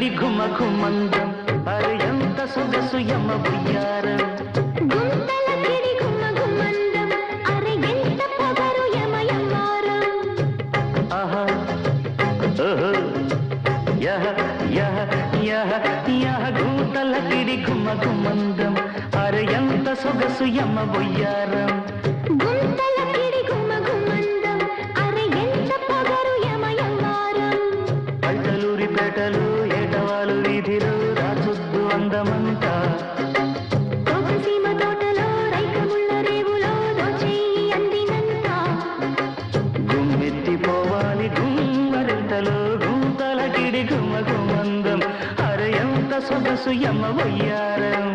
కిడి గుమ గుమందం అరే ఎంత సొగసు యమ బుయ్యారం గుంతల కిడి గుమ గుమందం అరే ఎంత పొగరు యమ యమ్మారం ఆహా ఓహో యహ యహ యహ యహ గుంతల కిడి గుమ గుమందం అరే ఎంత సొగసు యమ బుయ్యారం గుంతల కిడి గుమ గుమందం అరే ఎంత పొగరు యమ యమ్మారం పల్టలూరి పేటలు ఏటవాలు వీధిలో రాచుద్దు అందమంతా కోకసీమ తోటలో రైకముళ్ళ రేవులో దోచేయి అందినంత గుమ్మెత్తిపోవాలి గుమ్మరింతలో గుంతల కిడి గుమ గుమందం అరే ఎంత సొగసు యమ వయ్యారం